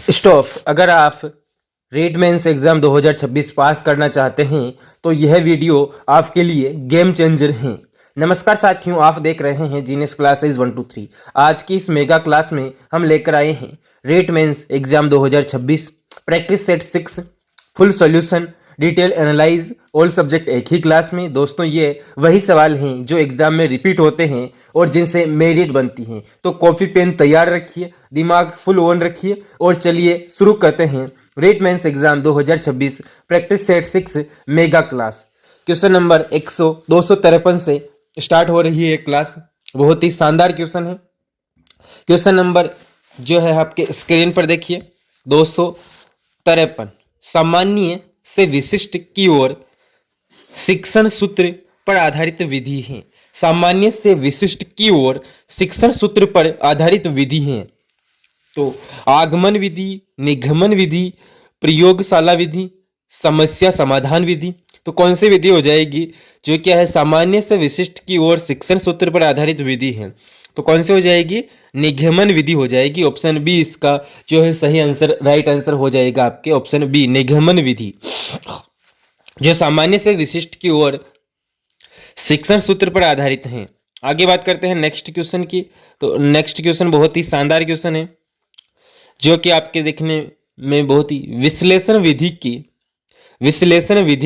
Stop. अगर आप rate mains exam 2026 पास करना चाहते हैं तो यह वीडियो आपके लिए गेम चेंजर है। नमस्कार साथियों, आप देख रहे हैं जीनियस क्लासेस 1 2 3। आज की इस मेगा क्लास में हम लेकर आए हैं REET mains exam 2026 practice set 6 full solution detail analyse all subject एक ही क्लास में। दोस्तों, ये वही सवाल हैं जो एग्जाम में रिपीट होते हैं और जिनसे मेरिट बनती हैं। तो कॉपी पेन तैयार रखिए, दिमाग फुल ऑन रखिए और चलिए शुरू करते हैं REET mains exam 2026 practice set 6 mega class. Question number 253 से स्टार्ट हो रही है क्लास। बहुत ही शानदार क्वेश्चन है। क्वेश्चन नंबर जो है आपके स्क्रीन पर देखिए, 253 सामान्य से विशिष्ट की ओर शिक्षण सूत्र पर आधारित विधि है। सामान्य से विशिष्ट की ओर शिक्षण सूत्र पर आधारित विधि है। तो आगमन विधि, निगमन विधि, प्रयोगशाला विधि, समस्या समाधान विधि। तो कौन सी विधि हो जाएगी जो क्या है सामान्य से विशिष्ट की ओर शिक्षण सूत्र पर आधारित विधि है? तो कौन सी हो जाएगी? निगमन विधि हो जाएगी। ऑप्शन बी इसका जो है सही आंसर, राइट आंसर हो जाएगा आपके ऑप्शन बी, निगमन विधि, जो सामान्य से विशिष्ट की ओर शिक्षण सूत्र पर आधारित हैं। आगे बात करते हैं नेक्स्ट क्वेश्चन की। तो नेक्स्ट क्वेश्चन बहुत ही शानदार क्वेश्चन है जो कि आपके देखने में बहुत ही विश्लेषण विधि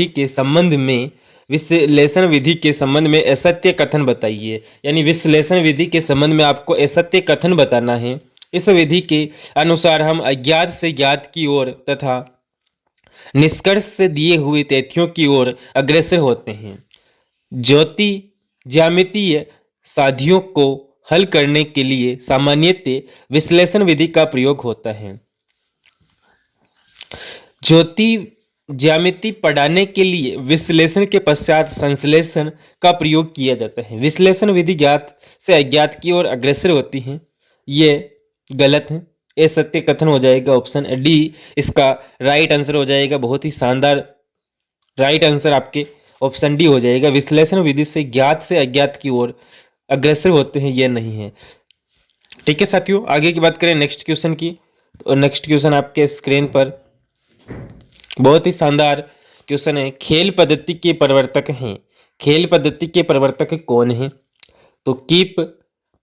के संबंध में असत्य कथन बताइए। यानी विश्लेषण विधि के संबंध में आपको असत्य कथन बताना है। इस विधि के अनुसार हम अज्ञात से ज्ञात की ओर तथा निष्कर्ष से दिए हुए तथ्यों की ओर अग्रसर होते हैं। ज्यामितीय साध्यों को हल करने के लिए सामान्यतः विश्लेषण विधि का प्रयोग होता है। ज्यामिति पढ़ाने के लिए विश्लेषण के पश्चात संश्लेषण का प्रयोग किया जाता है। विश्लेषण विधि ज्ञात से अज्ञात की ओर अग्रसर होती है, ये गलत है। ये सत्य कथन हो जाएगा ऑप्शन डी इसका राइट आंसर हो जाएगा। बहुत ही शानदार राइट आंसर आपके ऑप्शन डी हो जाएगा। विश्लेषण विधि से ज्ञात से अज्ञात की ओर अग्रसर होते हैं, यह नहीं है। ठीक है साथियों, आगे की बात करें नेक्स्ट क्वेश्चन की। तो नेक्स्ट क्वेश्चन आपके स्क्रीन पर बहुत ही शानदार क्वेश्चन है। खेल पद्धति के प्रवर्तक हैं। खेल पद्धति के प्रवर्तक कौन हैं? तो keep,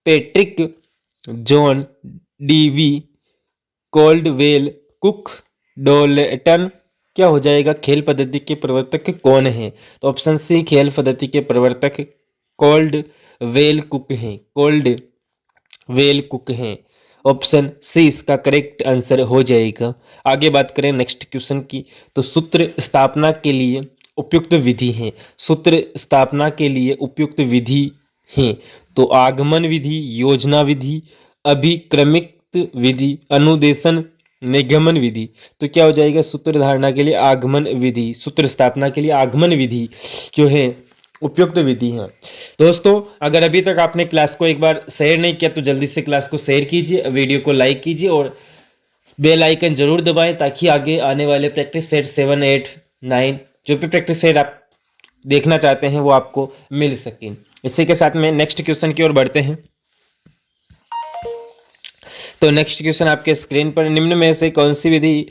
Patrick, John Dewey, Caldwell, Cook, Dalton. क्या हो जाएगा? खेल पद्धति के प्रवर्तक कौन हैं? तो ऑप्शन सी खेल पद्धति के प्रवर्तक कोल्डवेल कुक हैं। कोल्डवेल कुक हैं। ऑप्शन सी इसका करेक्ट आंसर हो जाएगा। आगे बात करें नेक्स्ट क्वेश्चन की। तो सूत्र स्थापना के लिए उपयुक्त विधि है। सूत्र स्थापना के लिए उपयुक्त विधि है। तो आगमन विधि, योजना विधि, अभिक्रमिक विधि, अनुदेशन, निगमन विधि। तो क्या हो जाएगा? सूत्र धारणा के लिए आगमन विधि, सूत्र स्थापना के लिए आगमन विधि जो है उपयुक्त विधि है। दोस्तों, अगर अभी तक आपने क्लास को एक बार शेयर नहीं किया तो जल्दी से क्लास को शेयर कीजिए, वीडियो को लाइक कीजिए और बेल आइकन जरूर दबाएं ताकि आगे आने वाले प्रैक्टिस सेट 7, 8, 9 जो भी प्रैक्टिस सेट आप देखना चाहते हैं वो आपको मिल सके। इसी के साथ में नेक्स्ट क्वेश्चन की ओर बढ़ते हैं। तो नेक्स्ट क्वेश्चन आपके स्क्रीन पर, निम्न में से कौन सी विधि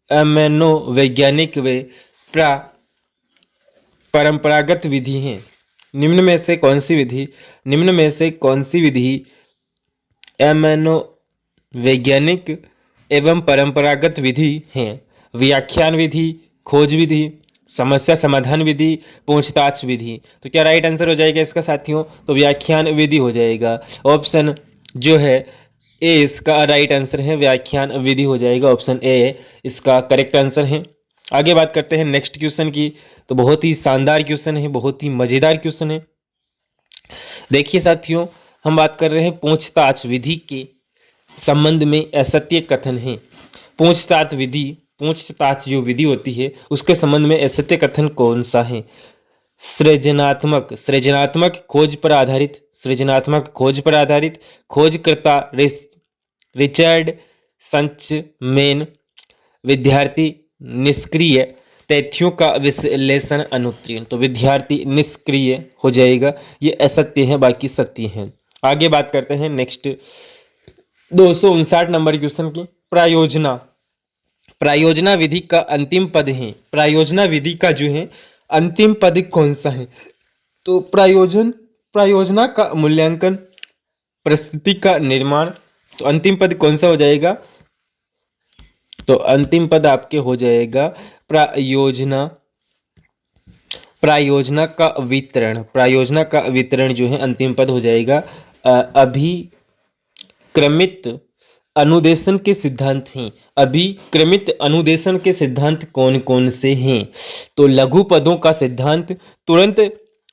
अमेनो वैज्ञानिक व परंपरागत विधि है? निम्न में से कौन सी विधि अमेनो वैज्ञानिक एवं परंपरागत विधि है? व्याख्यान विधि, खोज विधि, समस्या समाधान विधि, पूछताछ विधि। तो क्या राइट आंसर हो जाएगा इसका साथियों? तो व्याख्यान विधि हो जाएगा। ऑप्शन जो है ए इसका राइट आंसर है, व्याख्यान विधि हो जाएगा। ऑप्शन ए इसका करेक्ट आंसर है। आगे बात करते हैं नेक्स्ट क्वेश्चन की। तो बहुत ही शानदार क्वेश्चन है, बहुत ही मजेदार क्वेश्चन है। देखिए साथियों, हम बात कर रहे हैं पूछताछ विधि के संबंध में असत्य कथन है। पूछताछ जो विधि होती है उसके संबंध में असत्य कथन कौन सा है? सृजनात्मक खोज पर आधारित, खोजकर्ता रिचर्ड संचमैन, विद्यार्थी निष्क्रिय, तथ्यों का विश्लेषण अनुत्तीर्ण। तो विद्यार्थी निष्क्रिय हो जाएगा, ये असत्य है, बाकी सत्य है। आगे बात करते हैं नेक्स्ट 259 नंबर क्वेश्चन की प्रायोजना। प्रायोजना विधि का अंतिम पद है, प्रायोजना विधि का जो है अंतिम पद कौन सा है? तो प्रायोजना का मूल्यांकन, परिस्थिति का निर्माण। तो अंतिम पद कौन सा हो जाएगा? तो अंतिम पद आपके हो जाएगा प्रायोजना, प्रायोजना का वितरण। प्रायोजना का वितरण जो है अंतिम पद हो जाएगा। अभिक्रमित अनुदेशन के सिद्धांत हैं। अभिक्रमित अनुदेशन के सिद्धांत कौन कौन से हैं? तो लघु पदों का सिद्धांत, तुरंत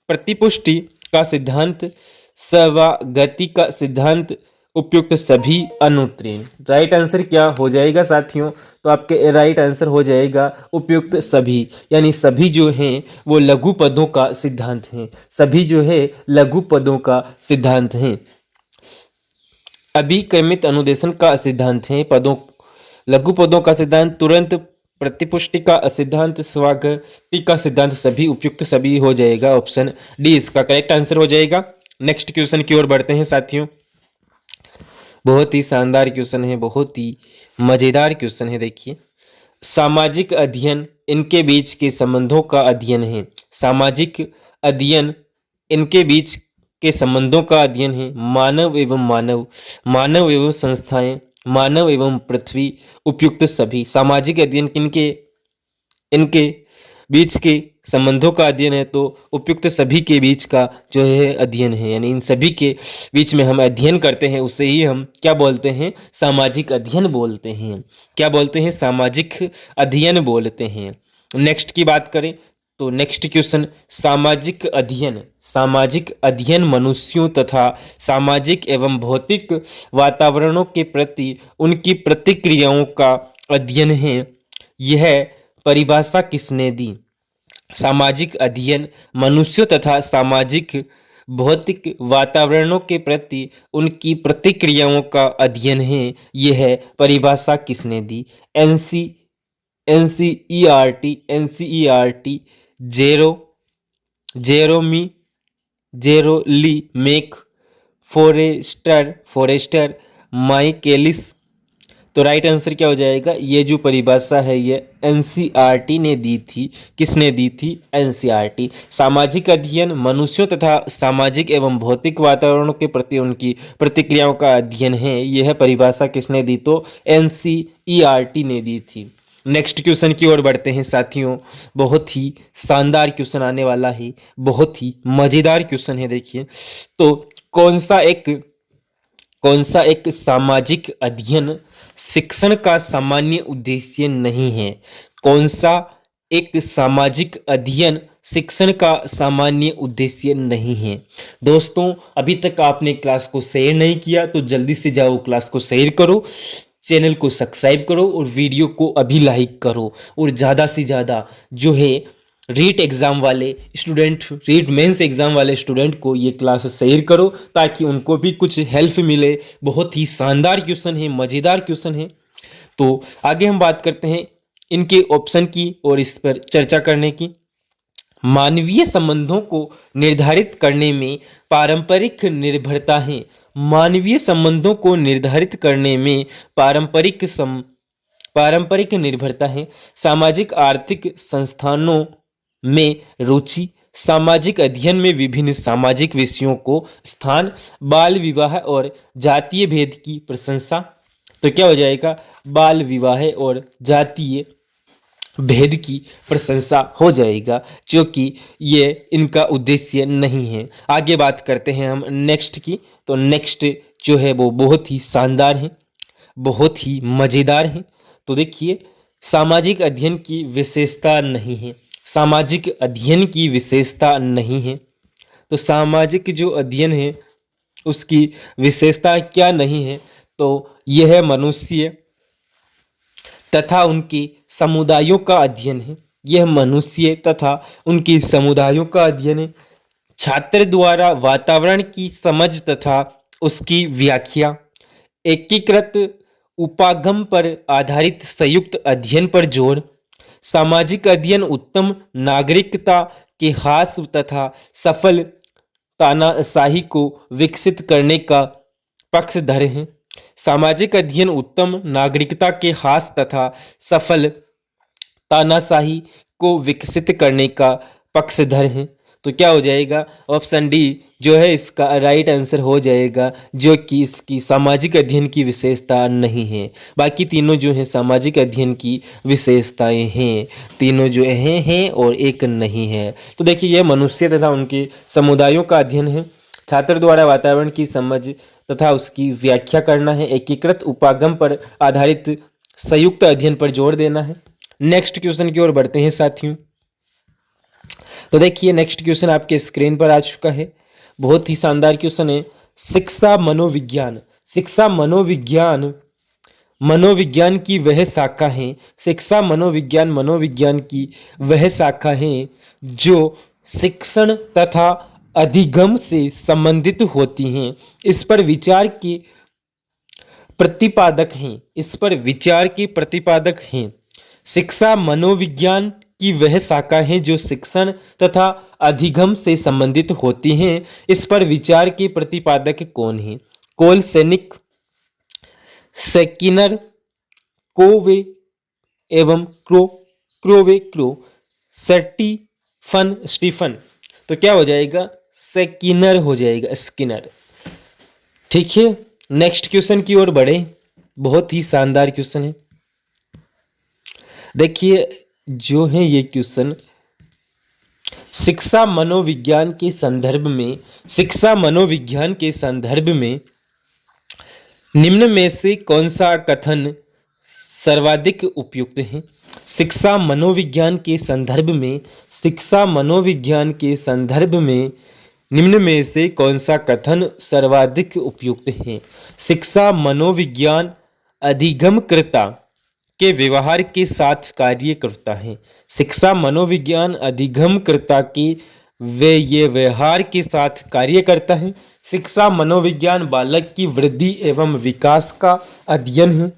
प्रतिपुष्टि का सिद्धांत, सवागति का सिद्धांत, उपयुक्त सभी अनुत्तीर्ण। राइट आंसर क्या हो जाएगा साथियों? तो आपके राइट आंसर हो जाएगा उपयुक्त सभी, यानी सभी जो हैं वो लघु पदों का सिद्धांत हैं। सभी जो है लघु पदों का सिद्धांत हैं। अभिक्रमित अनुदेशन का सिद्धांत है पदों, लघु पदों का सिद्धांत, तुरंत प्रतिपुष्टि का सिद्धांत, स्वागति का सिद्धांत, सभी उपयुक्त सभी हो जाएगा। ऑप्शन डी इसका करेक्ट आंसर हो जाएगा। नेक्स्ट क्वेश्चन की ओर बढ़ते हैं साथियों। बहुत ही शानदार क्वेश्चन है, बहुत ही मजेदार क्वेश्चन है। देखिए, सामाजिक अध्ययन इनके बीच के संबंधों का अध्ययन है। सामाजिक अध्ययन इनके बीच के संबंधों का अध्ययन है। मानव एवं मानव, मानव एवं संस्थाएं, मानव एवं पृथ्वी, उपयुक्त सभी। सामाजिक अध्ययन किनके, इनके बीच के संबंधों का अध्ययन है, तो उपयुक्त सभी के बीच का जो है अध्ययन है, यानी इन सभी के बीच में हम अध्ययन करते हैं, उससे ही हम क्या बोलते हैं? सामाजिक अध्ययन बोलते हैं। क्या बोलते हैं? सामाजिक अध्ययन बोलते हैं। नेक्स्ट की बात करें तो नेक्स्ट क्वेश्चन, सामाजिक अध्ययन। सामाजिक अध्ययन मनुष्यों तथा सामाजिक एवं भौतिक वातावरणों के प्रति उनकी प्रतिक्रियाओं का अध्ययन है। यह परिभाषा किसने दी? सामाजिक अध्ययन मनुष्यों तथा सामाजिक भौतिक वातावरणों के प्रति उनकी प्रतिक्रियाओं का अध्ययन है। यह परिभाषा किसने दी? NCERT, Jeremy Mack, Forrester, Michaelis. तो राइट आंसर क्या हो जाएगा? ये जो परिभाषा है ये एनसीईआरटी ने दी थी। किसने दी थी? एनसीईआरटी। सामाजिक अध्ययन मनुष्यों तथा सामाजिक एवं भौतिक वातावरणों के प्रति उनकी प्रतिक्रियाओं का अध्ययन है। यह परिभाषा किसने दी? तो एनसीईआरटी ने दी थी। नेक्स्ट क्वेश्चन की ओर बढ़ते हैं साथियों। बहुत ही शानदार क्वेश्चन आने वाला है, बहुत ही मजेदार क्वेश्चन है। देखिए, तो कौन सा एक सामाजिक अध्ययन शिक्षण का सामान्य उद्देश्य नहीं है? कौन सा एक सामाजिक अध्ययन शिक्षण का सामान्य उद्देश्य नहीं है? दोस्तों, अभी तक आपने क्लास को शेयर नहीं किया तो जल्दी से जाओ क्लास को शेयर करो, चैनल को सब्सक्राइब करो और वीडियो को अभी लाइक करो। और ज़्यादा से ज़्यादा जो है रीट एग्ज़ाम वाले स्टूडेंट, रीट मेंस एग्ज़ाम वाले स्टूडेंट को ये क्लास शेयर करो ताकि उनको भी कुछ हेल्प मिले। बहुत ही शानदार क्वेश्चन है, मज़ेदार क्वेश्चन है। तो आगे हम बात करते हैं इनके ऑप्शन की और इस पर चर्चा करने की। मानवीय संबंधों को निर्धारित करने में पारंपरिक निर्भरता है। मानवीय संबंधों को निर्धारित करने में पारंपरिक निर्भरता है। सामाजिक आर्थिक संस्थानों में रुचि, सामाजिक अध्ययन में विभिन्न सामाजिक विषयों को स्थान, बाल विवाह और जातीय भेद की प्रशंसा। तो क्या हो जाएगा? बाल विवाह और जातीय भेद की प्रशंसा हो जाएगा, जो कि ये इनका उद्देश्य नहीं है। आगे बात करते हैं हम नेक्स्ट की। तो नेक्स्ट जो है वो बहुत ही शानदार है, बहुत ही मज़ेदार है। तो देखिए, सामाजिक अध्ययन की विशेषता नहीं है। सामाजिक अध्ययन की विशेषता नहीं है। तो सामाजिक जो अध्ययन है उसकी विशेषता क्या नहीं है? तो यह मनुष्य तथा उनके समुदायों का अध्ययन है। यह मनुष्य तथा उनके समुदायों का अध्ययन है। छात्र द्वारा वातावरण की समझ तथा उसकी व्याख्या, एकीकृत उपागम पर आधारित संयुक्त अध्ययन पर जोर, सामाजिक अध्ययन उत्तम नागरिकता के हास तथा सफल तानाशाही को विकसित करने का पक्षधर है। सामाजिक अध्ययन उत्तम नागरिकता के हास तथा सफल तानाशाही को विकसित करने का पक्षधर है। तो क्या हो जाएगा, ऑप्शन डी जो है इसका राइट आंसर हो जाएगा, जो कि इसकी सामाजिक अध्ययन की विशेषता नहीं है। बाकी तीनों जो है सामाजिक अध्ययन की विशेषताएं हैं, तीनों जो हैं और एक नहीं है। तो देखिए यह मनुष्य तथा उनके समुदायों का अध्ययन है। छात्र द्वारा वातावरण की समझ तथा उसकी व्याख्या करना है। एकीकृत उपागम पर आधारित संयुक्त अध्ययन पर जोर देना है। नेक्स्ट क्वेश्चन की ओर बढ़ते हैं साथियों। तो देखिए नेक्स्ट क्वेश्चन आपके स्क्रीन पर आ चुका है। बहुत ही शानदार क्वेश्चन है। शिक्षा मनोविज्ञान, शिक्षा मनोविज्ञान, मनोविज्ञान की वह शाखा है, शिक्षा मनोविज्ञान मनोविज्ञान की वह शाखा है जो शिक्षण तथा अधिगम से संबंधित होती हैं। इस पर विचार के प्रतिपादक हैं, इस पर विचार के प्रतिपादक हैं। शिक्षा मनोविज्ञान की वह शाखा है जो शिक्षण तथा अधिगम से संबंधित होती हैं। इस पर विचार के प्रतिपादक कौन हैं? कोलसेनिक, सेकिनर, कोवे एवं क्रो, स्टीफन। तो क्या हो जाएगा? सेकिनर हो जाएगा, स्किनर। ठीक है, नेक्स्ट क्वेश्चन की ओर बढ़े। बहुत ही शानदार क्वेश्चन है। देखिए जो है ये क्वेश्चन शिक्षा मनोविज्ञान के संदर्भ में, शिक्षा मनोविज्ञान के संदर्भ में निम्न में से कौन सा कथन सर्वाधिक उपयुक्त है? शिक्षा मनोविज्ञान के संदर्भ में, शिक्षा मनोविज्ञान के संदर्भ में निम्न में से कौन सा कथन सर्वाधिक उपयुक्त है? शिक्षा मनोविज्ञान अधिगमकर्ता के व्यवहार के साथ कार्य करता है। शिक्षा मनोविज्ञान अधिगमकर्ता के ये व्यवहार के साथ कार्य करता है। शिक्षा मनोविज्ञान बालक की वृद्धि एवं विकास का अध्ययन है।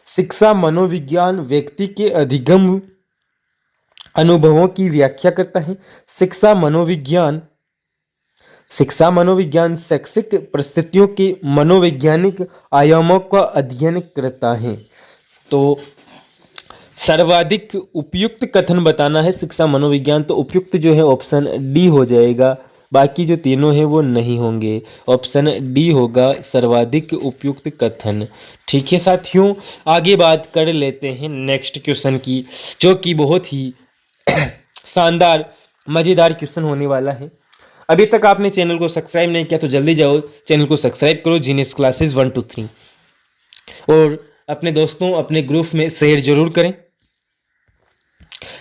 शिक्षा मनोविज्ञान व्यक्ति के अधिगम अनुभवों की व्याख्या करता है। शिक्षा मनोविज्ञान शैक्षिक परिस्थितियों के मनोवैज्ञानिक आयामों का अध्ययन करता है। तो सर्वाधिक उपयुक्त कथन बताना है शिक्षा मनोविज्ञान, तो उपयुक्त जो है ऑप्शन डी हो जाएगा। बाकी जो तीनों हैं वो नहीं होंगे, ऑप्शन डी होगा सर्वाधिक उपयुक्त कथन। ठीक है साथियों, आगे बात कर लेते हैं नेक्स्ट क्वेश्चन की, जो कि बहुत ही शानदार मज़ेदार क्वेश्चन होने वाला है। अभी तक आपने चैनल को सब्सक्राइब नहीं किया तो जल्दी जाओ चैनल को सब्सक्राइब करो, जीनियस क्लासेस 1 2 3, और अपने दोस्तों अपने ग्रुप में शेयर जरूर करें।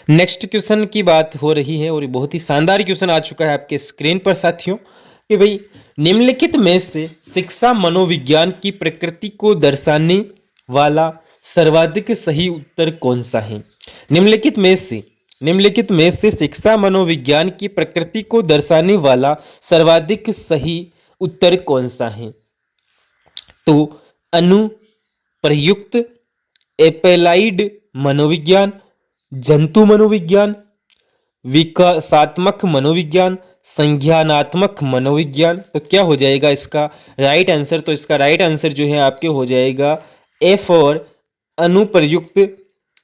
नेक्स्ट क्वेश्चन की बात हो रही है और बहुत ही शानदार क्वेश्चन आ चुका है आपके स्क्रीन पर साथियों, कि भाई निम्नलिखित में से शिक्षा मनोविज्ञान की प्रकृति को दर्शाने वाला सर्वाधिक सही उत्तर कौन सा है? निम्नलिखित में से शिक्षा मनोविज्ञान की प्रकृति को दर्शाने वाला सर्वाधिक सही उत्तर कौन सा है? तो अनुप्रयुक्त, एप्लाइड मनोविज्ञान, जंतु मनोविज्ञान, विकासात्मक मनोविज्ञान, संज्ञानात्मक मनोविज्ञान। तो क्या हो जाएगा इसका राइट आंसर? तो इसका राइट आंसर जो है आपके हो जाएगा एफ और अनुप्रयुक्त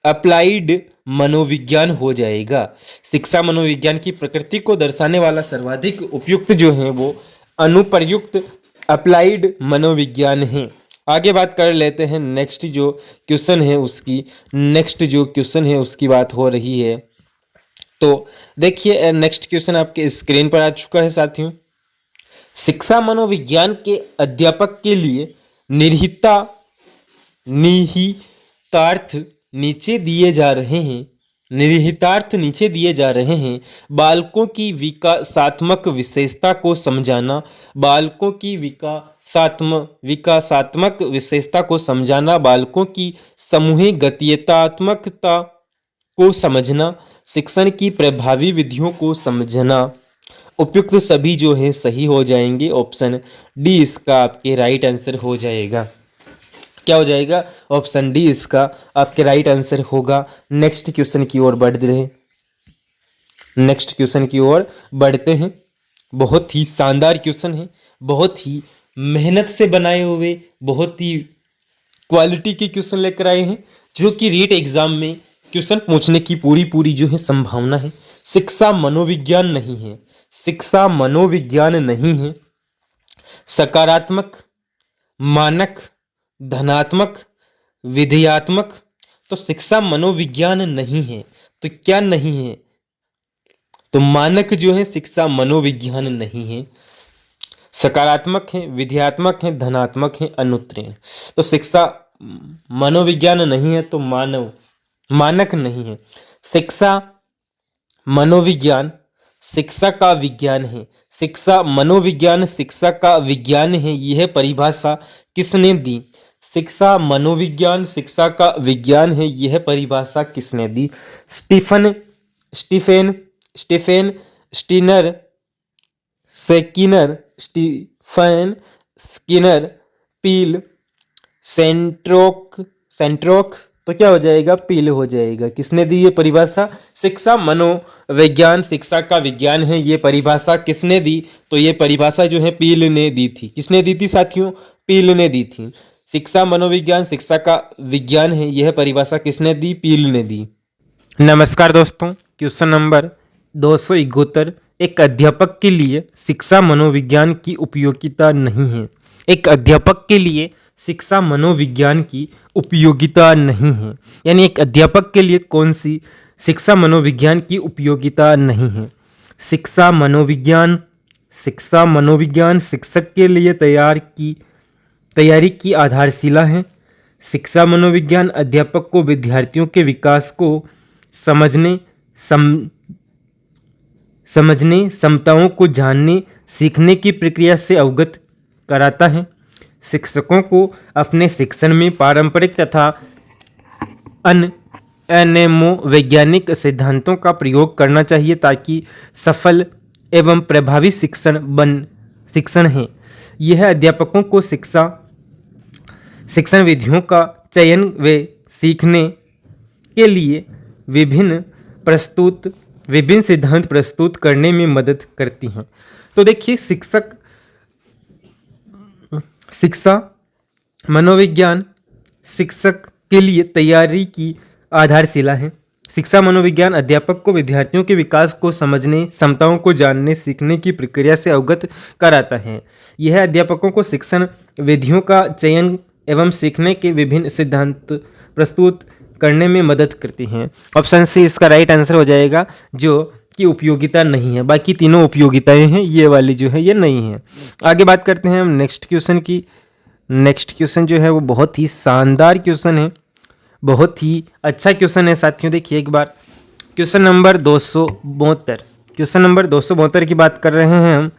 अप्लाइड मनोविज्ञान हो जाएगा। शिक्षा मनोविज्ञान की प्रकृति को दर्शाने वाला सर्वाधिक उपयुक्त जो है वो अनुप्रयुक्त अप्लाइड मनोविज्ञान है। आगे बात कर लेते हैं नेक्स्ट जो क्वेश्चन है उसकी बात हो रही है। तो देखिए नेक्स्ट क्वेश्चन आपके स्क्रीन पर आ चुका है साथियों। शिक्षा मनोविज्ञान के अध्यापक के लिए निहितार्थ नीचे दिए जा रहे हैं। बालकों की विकासात्मक विशेषता को समझाना, बालकों की विकासात्मक विशेषता को समझाना, बालकों की सामूहिक गतितात्मकता को समझना, शिक्षण की प्रभावी विधियों को समझना। उपयुक्त सभी जो है सही हो जाएंगे। ऑप्शन डी इसका आपके राइट आंसर हो जाएगा। क्या हो जाएगा? ऑप्शन डी इसका आपके राइट आंसर होगा। नेक्स्ट क्वेश्चन की ओर बढ़ते हैं। बहुत ही शानदार क्वेश्चन है, बहुत ही मेहनत से बनाए हुए, बहुत ही क्वालिटी के क्वेश्चन लेकर आए हैं जो कि रीट एग्जाम में क्वेश्चन पूछने की पूरी जो है संभावना है। शिक्षा मनोविज्ञान नहीं है, शिक्षा मनोविज्ञान नहीं है। सकारात्मक, मानक, धनात्मक, विधेयात्मक, तो शिक्षा मनोविज्ञान नहीं है। तो क्या नहीं है? तो मानक जो है शिक्षा मनोविज्ञान नहीं है। सकारात्मक है, विधेयात्मक है, धनात्मक है, अनुत्तीर्ण। तो शिक्षा मनोविज्ञान नहीं है तो मानक नहीं है। शिक्षा मनोविज्ञान शिक्षा का विज्ञान है। शिक्षा मनोविज्ञान शिक्षा का विज्ञान है। यह परिभाषा किसने दी? शिक्षा मनोविज्ञान शिक्षा का विज्ञान है, यह परिभाषा किसने दी? स्टीफेन स्टीनर, स्टीफन स्किनर, पील, सेंट्रोक। तो क्या हो जाएगा? पील हो जाएगा। किसने दी ये परिभाषा? शिक्षा मनोविज्ञान शिक्षा का विज्ञान है, ये परिभाषा किसने दी? तो ये परिभाषा जो है पील ने दी थी। किसने दी थी साथियों? पील ने दी थी। शिक्षा मनोविज्ञान शिक्षा का विज्ञान है, यह परिभाषा किसने दी? पील ने दी। नमस्कार दोस्तों, क्वेश्चन नंबर 271, एक अध्यापक के लिए शिक्षा मनोविज्ञान की उपयोगिता नहीं है। एक अध्यापक के लिए शिक्षा मनोविज्ञान की उपयोगिता नहीं है, यानी एक अध्यापक के लिए कौन सी शिक्षा मनोविज्ञान की उपयोगिता नहीं है? शिक्षा मनोविज्ञान शिक्षक के लिए तैयारी की आधारशिला है। शिक्षा मनोविज्ञान अध्यापक को विद्यार्थियों के विकास को समझने, क्षमताओं को जानने, सीखने की प्रक्रिया से अवगत कराता है। शिक्षकों को अपने शिक्षण में पारंपरिक तथा अनैतिक सिद्धांतों का प्रयोग करना चाहिए ताकि सफल एवं प्रभावी शिक्षण है। यह अध्यापकों को शिक्षण विधियों का चयन व सीखने के लिए विभिन्न सिद्धांत प्रस्तुत करने में मदद करती हैं। तो देखिए, शिक्षा मनोविज्ञान शिक्षक के लिए तैयारी की आधारशिला है। शिक्षा मनोविज्ञान अध्यापक को विद्यार्थियों के विकास को समझने, क्षमताओं को जानने, सीखने की प्रक्रिया से अवगत कराता है। यह अध्यापकों को शिक्षण विधियों का चयन एवं सीखने के विभिन्न सिद्धांत प्रस्तुत करने में मदद करती हैं। ऑप्शन सी इसका राइट आंसर हो जाएगा, जो कि उपयोगिता नहीं है। बाकी तीनों उपयोगिताएं हैं, ये वाली जो है ये नहीं है। आगे बात करते हैं हम नेक्स्ट क्वेश्चन की। नेक्स्ट क्वेश्चन जो है वो बहुत ही शानदार क्वेश्चन है, बहुत ही अच्छा क्वेश्चन है साथियों। देखिए एक बार, क्वेश्चन नंबर 272, क्वेश्चन नंबर 272 की बात कर रहे हैं हम।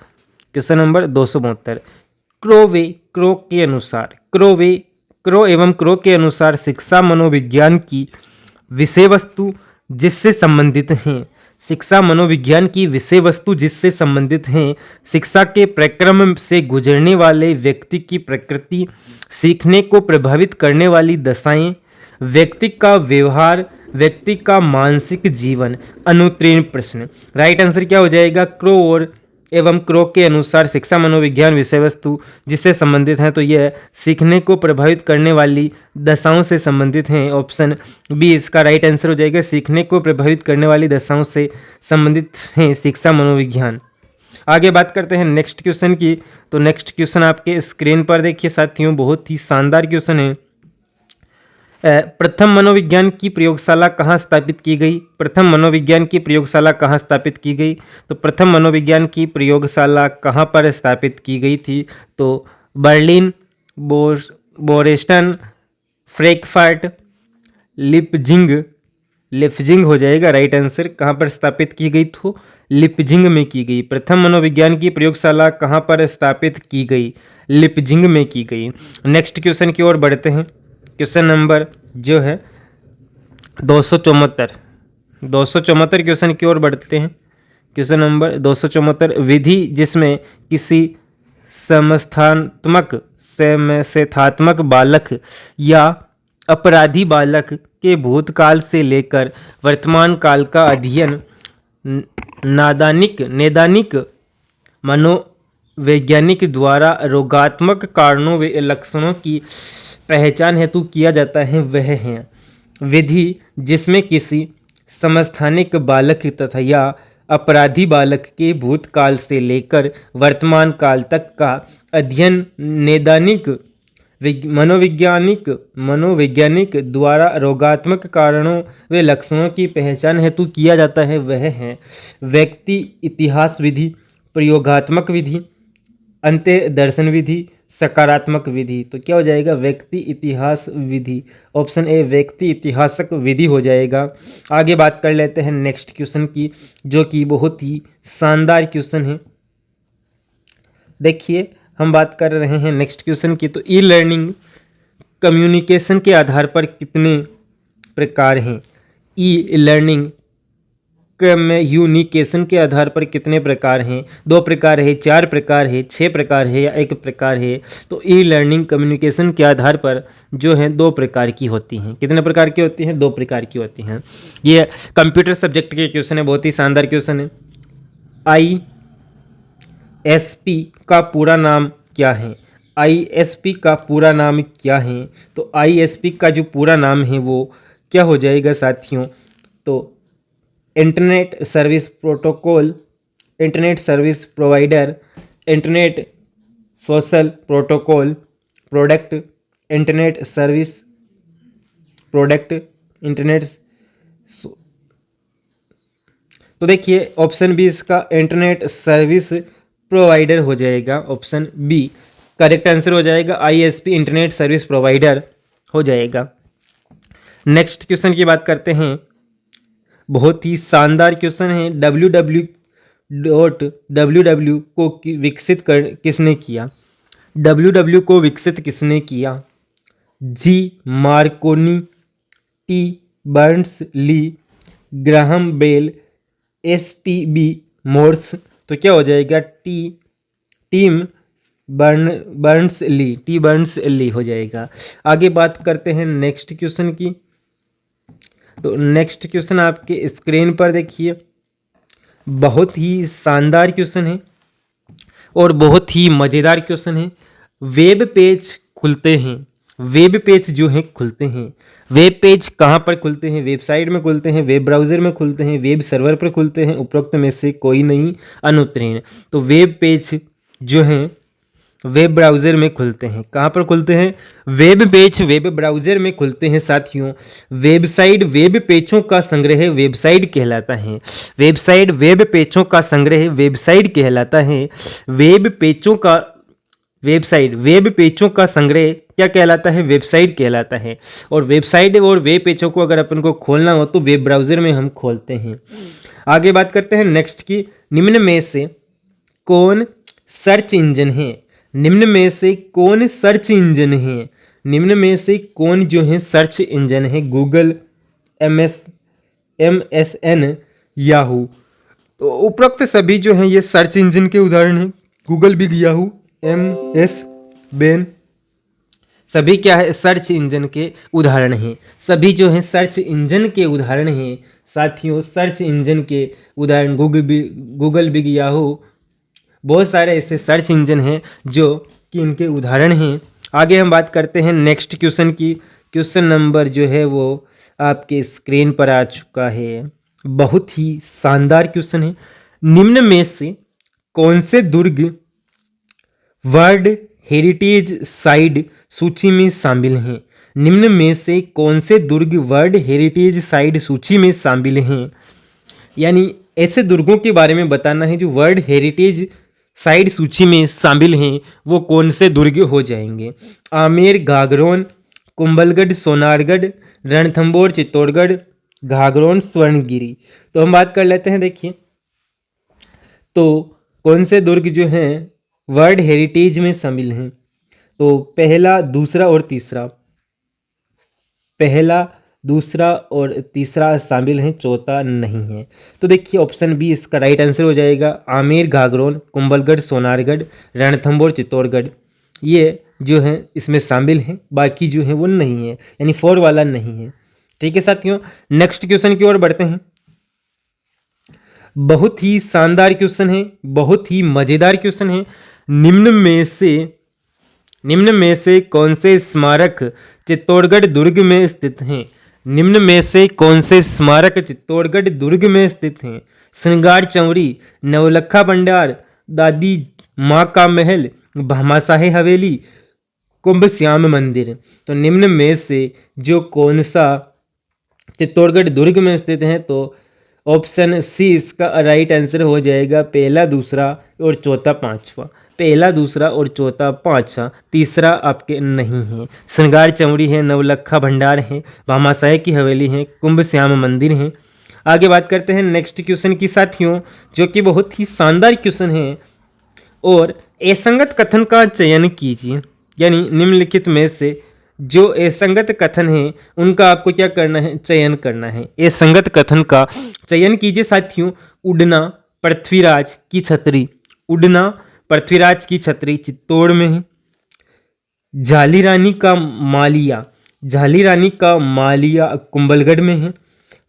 क्वेश्चन नंबर 272, क्रो के अनुसार शिक्षा मनोविज्ञान की विषय वस्तु जिससे संबंधित हैं। शिक्षा मनोविज्ञान की विषय वस्तु जिससे संबंधित हैं शिक्षा के प्रक्रम से गुजरने वाले व्यक्ति की प्रकृति, सीखने को प्रभावित करने वाली दशाएं, व्यक्ति का व्यवहार, व्यक्ति का मानसिक जीवन। अनुत्तीर्ण प्रश्न। राइट आंसर क्या हो जाएगा? क्रो के अनुसार शिक्षा मनोविज्ञान विषय वस्तु जिससे संबंधित हैं, तो यह सीखने को प्रभावित करने वाली दशाओं से संबंधित हैं। ऑप्शन बी इसका राइट आंसर हो जाएगा, सीखने को प्रभावित करने वाली दशाओं से संबंधित हैं शिक्षा मनोविज्ञान। आगे बात करते हैं नेक्स्ट क्वेश्चन की। तो नेक्स्ट क्वेश्चन आपके स्क्रीन पर देखिए साथियों, बहुत ही शानदार क्वेश्चन है। प्रथम मनोविज्ञान की प्रयोगशाला कहाँ स्थापित की गई? प्रथम मनोविज्ञान की प्रयोगशाला कहाँ स्थापित की गई? तो प्रथम मनोविज्ञान की प्रयोगशाला कहाँ पर स्थापित की गई थी? तो बर्लिन, बोरेस्टन, फ्रैंकफर्ट, लिप्जिंग हो जाएगा राइट आंसर। कहाँ पर स्थापित की गई? तो लिप्जिंग में की गई। प्रथम मनोविज्ञान की प्रयोगशाला कहाँ पर स्थापित की गई? लिप्जिंग में की गई। नेक्स्ट क्वेश्चन की ओर बढ़ते हैं। क्वेश्चन नंबर जो है 274 क्वेश्चन की ओर बढ़ते हैं। क्वेश्चन नंबर 274, विधि जिसमें किसी समस्थात्मक बालक या अपराधी बालक के भूतकाल से लेकर वर्तमान काल का अध्ययन नैदानिक मनोवैज्ञानिक द्वारा रोगात्मक कारणों व लक्षणों की पहचान हेतु किया जाता है वह है विधि जिसमें किसी समस्थानिक बालक तथा या अपराधी बालक के भूतकाल से लेकर वर्तमान काल तक का अध्ययन नैदानिक मनोवैज्ञानिक द्वारा रोगात्मक कारणों व लक्षणों की पहचान हेतु किया जाता है वह है व्यक्ति इतिहास विधि, प्रयोगात्मक विधि, अंत्य दर्शन विधि, सकारात्मक विधि। तो क्या हो जाएगा? व्यक्ति इतिहास विधि। ऑप्शन ए व्यक्ति इतिहासक विधि हो जाएगा। आगे बात कर लेते हैं नेक्स्ट क्वेश्चन की, जो कि बहुत ही शानदार क्वेश्चन है। देखिए हम बात कर रहे हैं नेक्स्ट क्वेश्चन की। तो ई लर्निंग कम्युनिकेशन के आधार पर कितने प्रकार हैं? ई लर्निंग कम्युनिकेशन के आधार पर कितने प्रकार हैं? 2 प्रकार है, 4 प्रकार है, 6 प्रकार है या 1 प्रकार है? तो ई लर्निंग कम्युनिकेशन के आधार पर जो है 2 प्रकार की होती हैं। कितने प्रकार की होती हैं? 2 प्रकार की होती हैं। ये कंप्यूटर सब्जेक्ट के क्वेश्चन है, बहुत ही शानदार क्वेश्चन है। ISP का पूरा नाम क्या है? ISP का पूरा नाम क्या है? तो ISP का जो पूरा नाम है वो क्या हो जाएगा साथियों? तो internet service protocol, internet service provider, internet social protocol product, internet service product, internet. तो देखिए ऑप्शन बी इसका इंटरनेट सर्विस प्रोवाइडर हो जाएगा। ऑप्शन बी करेक्ट आंसर हो जाएगा। ISP इंटरनेट सर्विस प्रोवाइडर हो जाएगा। नेक्स्ट क्वेश्चन की बात करते हैं। बहुत ही शानदार क्वेश्चन है। www को विकसित किसने किया? www को विकसित किसने किया? जी मार्कोनी, टी बर्न्स ली, ग्राहम बेल, SPB मोर्स। तो क्या हो जाएगा? टीम बर्न्स ली हो जाएगा। आगे बात करते हैं नेक्स्ट क्वेश्चन की। तो नेक्स्ट क्वेश्चन आपके स्क्रीन पर देखिए, बहुत ही शानदार क्वेश्चन है और बहुत ही मज़ेदार क्वेश्चन है। वेब पेज खुलते हैं, वेब पेज जो हैं खुलते हैं। वेब पेज कहाँ पर खुलते हैं? वेबसाइट में खुलते हैं, वेब ब्राउज़र में खुलते हैं, वेब सर्वर पर खुलते हैं। उपरोक्त में से कोई नहीं अनुत्तीर्ण। तो वेब पेज जो हैं वेब ब्राउज़र में खुलते हैं। कहाँ पर खुलते हैं? वेब पेज वेब ब्राउज़र में खुलते हैं साथियों। वेबसाइट वेब पेजों का संग्रह वेबसाइट कहलाता है। वेबसाइट वेब पेजों का संग्रह वेबसाइट कहलाता है। वेब पेजों का वेबसाइट वेब पेजों का संग्रह क्या कहलाता है? वेबसाइट कहलाता है। और वेबसाइट और वेब पेजों को अगर अपन को खोलना हो तो वेब ब्राउज़र में हम खोलते हैं। आगे बात करते हैं नेक्स्ट की। निम्न में से कौन सर्च इंजन है? निम्न में से कौन सर्च इंजन है? निम्न में से कौन जो है सर्च इंजन है? Google, MSN, Yahoo. तो उपरोक्त सभी जो हैं ये सर्च इंजन के उदाहरण हैं। Google, big, Yahoo, MS, Ben, सभी क्या है? सर्च इंजन के उदाहरण हैं। सभी जो हैं सर्च इंजन के उदाहरण हैं साथियों। सर्च इंजन के उदाहरण गूगल, बिग, याहू, बहुत सारे ऐसे सर्च इंजन हैं जो कि इनके उदाहरण हैं। आगे हम बात करते हैं नेक्स्ट क्वेश्चन की। क्वेश्चन नंबर जो है वो आपके स्क्रीन पर आ चुका है। बहुत ही शानदार क्वेश्चन है। निम्न में से कौन से दुर्ग वर्ल्ड हेरिटेज साइट सूची में शामिल हैं? निम्न में से कौन से दुर्ग वर्ल्ड हेरिटेज साइट सूची में शामिल हैं? यानी ऐसे दुर्गों के बारे में बताना है जो वर्ल्ड हेरिटेज साइट सूची में शामिल हैं। वो कौन से दुर्ग हो जाएंगे? आमेर, घाघरोन, कुंभलगढ़, सोनारगढ़, रणथंभौर, चित्तौड़गढ़, घाघरोन, स्वर्णगिरी। तो हम बात कर लेते हैं। देखिए तो कौन से दुर्ग जो हैं वर्ल्ड हेरिटेज में शामिल हैं? तो पहला, दूसरा और तीसरा, पहला, दूसरा और तीसरा शामिल हैं, चौथा नहीं है। तो देखिए ऑप्शन बी इसका राइट आंसर हो जाएगा। आमेर, घाघरोन, कुंभलगढ़, सोनारगढ़, रणथंभौर, चित्तौड़गढ़ ये जो हैं इसमें शामिल हैं। बाकी जो है वो नहीं है, यानी 4 वाला नहीं है। ठीक है साथियों, नेक्स्ट क्वेश्चन की ओर बढ़ते हैं। बहुत ही शानदार क्वेश्चन है, बहुत ही मज़ेदार क्वेश्चन है। निम्न में से निम्न में से कौन से स्मारक चित्तौड़गढ़ दुर्ग में स्थित हैं? निम्न में से कौन से स्मारक चित्तौड़गढ़ दुर्ग में स्थित हैं? श्रृंगार चौरी, नवलखा भंडार, दादी माँ का महल, भामाशाही हवेली, कुंभ श्याम मंदिर। तो निम्न में से जो कौन सा चित्तौड़गढ़ दुर्ग में स्थित है? तो ऑप्शन सी इसका राइट आंसर हो जाएगा। पहला, दूसरा और चौथा, पांचवा। पहला, दूसरा और चौथा, पांचवा, तीसरा आपके नहीं है। श्रृंगार चौरी है, नवलखा भंडार है, भामाशाही की हवेली है, कुंभ श्याम मंदिर है। आगे बात करते हैं नेक्स्ट क्वेश्चन की साथियों, जो कि बहुत ही शानदार क्वेश्चन है। और असंगत कथन का चयन कीजिए, यानी निम्नलिखित में से जो असंगत कथन है उनका आपको क्या करना है? चयन करना है। असंगत कथन का चयन कीजिए साथियों। उड़ना पृथ्वीराज की छतरी, उड़ना पृथ्वीराज की छतरी चित्तौड़ में है। झाली रानी का मालिया, झाली रानी का मालिया कुंभलगढ़ में है।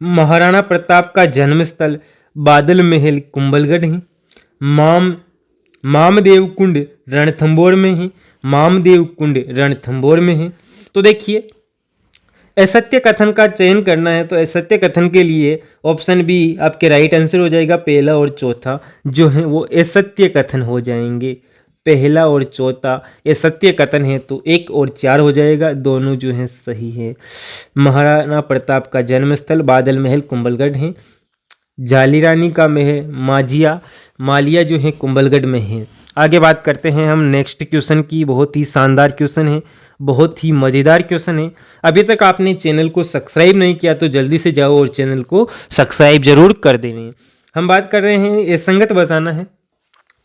महाराणा प्रताप का जन्मस्थल बादल महल कुंभलगढ़ है। मामदेव कुंड रणथंभौर में है। मामदेव कुंड रणथंभौर में है। तो देखिए, असत्य कथन का चयन करना है, तो असत्य कथन के लिए ऑप्शन बी आपके राइट आंसर हो जाएगा। पहला और चौथा जो है वो असत्य कथन हो जाएंगे। पहला और चौथा असत्य कथन है, तो 1 और 4 हो जाएगा। दोनों जो है सही है। महाराणा प्रताप का जन्मस्थल बादल महल कुंभलगढ़ है। झाली रानी का महल मालिया जो है कुंभलगढ़ में है। आगे बात करते हैं हम नेक्स्ट क्वेश्चन की। बहुत ही शानदार क्वेश्चन है, बहुत ही मज़ेदार क्वेश्चन है। अभी तक आपने चैनल को सब्सक्राइब नहीं किया तो जल्दी से जाओ और चैनल को सब्सक्राइब जरूर कर देना। हम बात कर रहे हैं असंगत बताना है।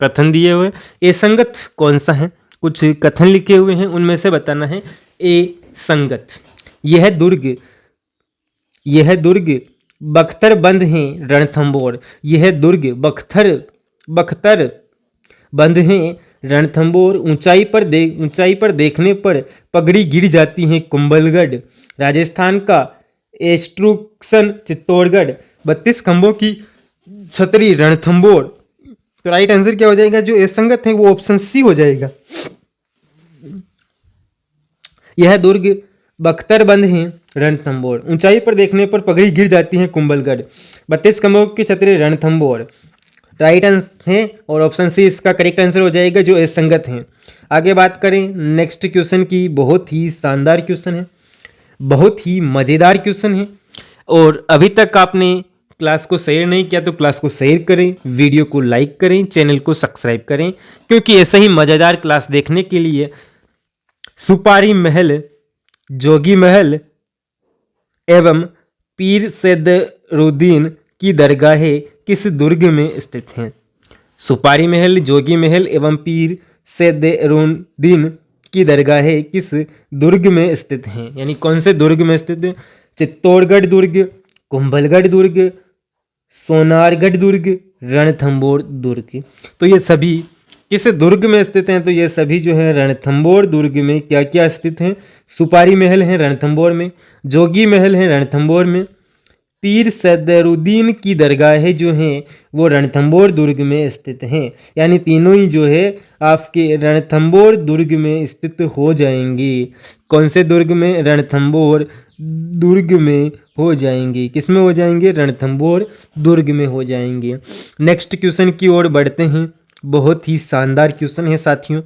कथन दिए हुए असंगत कौन सा है? कुछ कथन लिखे हुए हैं, उनमें से बताना है ए संगत। यह दुर्ग बख्तर बंद हैं रणथंभौर। यह दुर्ग बख्तर बंद हैं रणथंभौर। ऊंचाई पर देखने पर पगड़ी गिर जाती है कुंभलगढ़। राजस्थान का एस्ट्रुक्शन चित्तौड़गढ़। 32 खंभों की छतरी रणथंभौर। तो राइट आंसर क्या हो जाएगा? जो असंगत है वो ऑप्शन सी हो जाएगा। यह दुर्ग बख्तर बंद है रणथंभौर। ऊंचाई पर देखने पर पगड़ी गिर जाती है कुंभलगढ़। 32 खंभों की छतरी रणथंभौर राइट आंसर है, और ऑप्शन सी इसका करेक्ट आंसर हो जाएगा जो असंगत है। आगे बात करें नेक्स्ट क्वेश्चन की। बहुत ही शानदार क्वेश्चन है, बहुत ही मज़ेदार क्वेश्चन है। और अभी तक आपने क्लास को शेयर नहीं किया तो क्लास को शेयर करें, वीडियो को लाइक करें, चैनल को सब्सक्राइब करें, क्योंकि ऐसे ही मज़ेदार क्लास देखने के लिए सुपारी महल, जोगी महल एवं पीर सैदरुद्दीन की दरगाहें किस दुर्ग में स्थित हैं? सुपारी महल, जोगी महल एवं पीर सैदरुद्दीन की दरगाहें किस दुर्ग में स्थित हैं? यानी कौन से दुर्ग में स्थित है? चित्तौड़गढ़ दुर्ग, कुंभलगढ़ दुर्ग, सोनारगढ़ दुर्ग, रणथंभौर दुर्ग। तो ये सभी किस दुर्ग में स्थित हैं? तो ये सभी जो है रणथंभौर दुर्ग में क्या क्या स्थित हैं? सुपारी महल है रणथंभौर में, जोगी महल है रणथंभौर में, पीर सैदरुद्दीन की दरगाहें जो हैं वो रणथंभौर दुर्ग में स्थित हैं। यानी तीनों ही जो है आपके रणथंभौर दुर्ग में स्थित हो जाएंगे। कौन से दुर्ग में? रणथंभौर दुर्ग में हो जाएंगे। किस में हो जाएंगे? रणथंभौर दुर्ग में हो जाएंगे। नेक्स्ट क्वेश्चन की ओर बढ़ते हैं। बहुत ही शानदार क्वेश्चन है साथियों।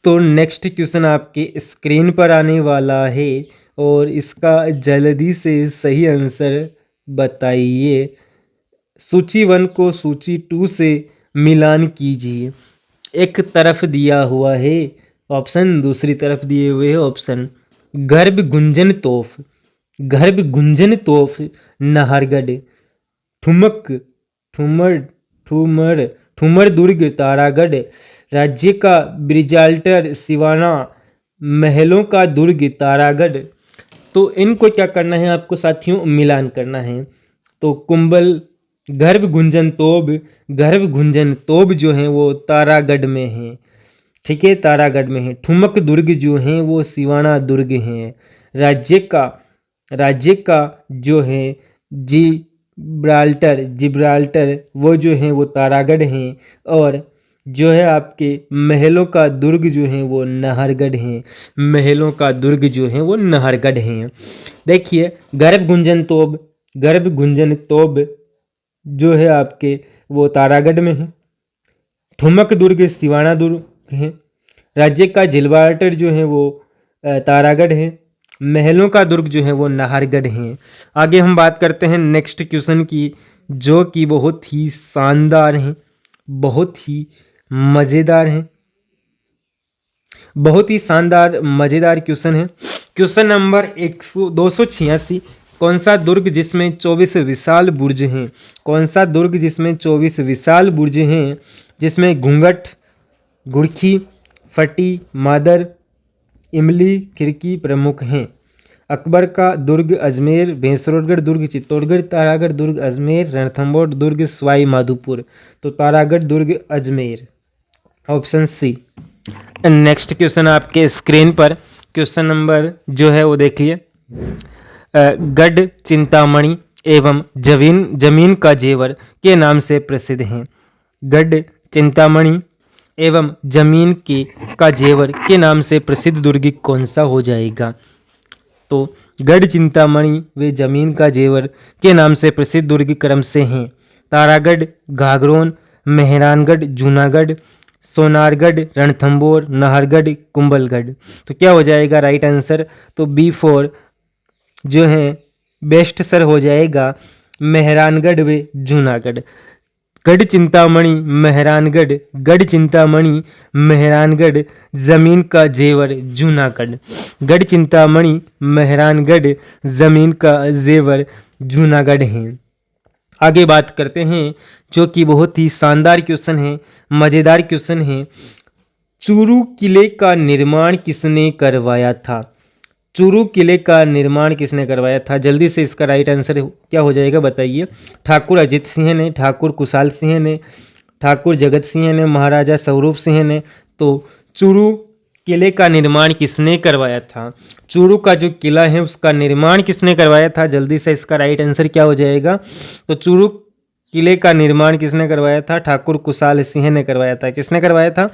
तो नेक्स्ट क्वेश्चन आपके स्क्रीन पर आने वाला है और इसका जल्दी से सही आंसर बताइए। सूची 1 को सूची 2 से मिलान कीजिए। एक तरफ दिया हुआ है ऑप्शन, दूसरी तरफ दिए हुए है ऑप्शन। गर्भ गुंजन तोफ नाहरगढ़। ठुमर दुर्ग तारागढ़। राज्य का ब्रिजाल्टर सिवाना। महलों का दुर्ग तारागढ़। तो इनको क्या करना है आपको साथियों? मिलान करना है। तो गर्भ गुंजन तोब जो है वो तारागढ़ में है, ठीक है, तारागढ़ में है। ठुमक दुर्ग जो है वो सिवाना दुर्ग हैं। राज्य का जो है जिब्राल्टर वो जो है वो तारागढ़ हैं। और जो है आपके महलों का दुर्ग जो है वो नाहरगढ़ है। महलों का दुर्ग जो है वो नाहरगढ़ है। देखिए गर्भ गुंजन तोब जो है आपके वो तारागढ़ में है। ठुमक दुर्ग सिवाना दुर्ग है। राज्य का जिलवाटर जो है वो तारागढ़ है। महलों का दुर्ग जो है वो नाहरगढ़ है। आगे हम बात करते हैं नेक्स्ट क्वेश्चन की, जो कि बहुत ही शानदार है, बहुत ही मज़ेदार है, बहुत ही शानदार मज़ेदार क्वेश्चन है। क्वेश्चन नंबर 286, कौन सा दुर्ग जिसमें 24 विशाल बुर्ज हैं? कौन सा दुर्ग जिसमें 24 विशाल बुर्ज हैं, जिसमें घूंघट, गुड़खी, फटी, मादर, इमली, खिड़की प्रमुख हैं? अकबर का दुर्ग अजमेर, भैंसरोडगढ़ दुर्ग चित्तौड़गढ़, तारागढ़ दुर्ग अजमेर, रणथंभौर दुर्ग सवाई माधोपुर। तो तारागढ़ दुर्ग Ajmer, option C. Next question आपके स्क्रीन पर क्वेश्चन नंबर जो है वो देखिए, गढ़ चिंतामणि एवं जमीन का जेवर के नाम से प्रसिद्ध हैं। गढ़ चिंतामणि एवं जमीन का जेवर के नाम से प्रसिद्ध दुर्ग कौन सा हो जाएगा? तो गढ़ चिंतामणि व जमीन का जेवर के नाम से प्रसिद्ध दुर्ग क्रम से हैं तारागढ़, घाघरोन, मेहरानगढ़, जूनागढ़, सोनारगढ़, रणथंभौर, नाहरगढ़, कुंभलगढ़। तो क्या हो जाएगा राइट आंसर? तो B4 जो है बेस्ट सर हो जाएगा, मेहरानगढ़ व जूनागढ़। गढ़ चिंतामणि मेहरानगढ़, गढ़ चिंतामणि मेहरानगढ़, जमीन का जेवर जूनागढ़। गढ़ चिंतामणि मेहरानगढ़, जमीन का जेवर जूनागढ़ है। आगे बात करते हैं जो कि बहुत ही शानदार क्वेश्चन है, मज़ेदार क्वेश्चन है। चूरू किले का निर्माण किसने करवाया था? चूरू किले का निर्माण किसने करवाया था? जल्दी से इसका राइट आंसर क्या हो जाएगा बताइए। ठाकुर अजित सिंह ने, ठाकुर कुशाल सिंह ने, ठाकुर जगत सिंह ने, महाराजा स्वरूप सिंह ने। तो चूरू किले का निर्माण किसने करवाया था? चूरू का जो किला है उसका निर्माण किसने करवाया था? जल्दी से इसका राइट आंसर क्या हो जाएगा? तो चूरू किले का निर्माण किसने करवाया था? ठाकुर कुशाल सिंह ने करवाया था। किसने करवाया था?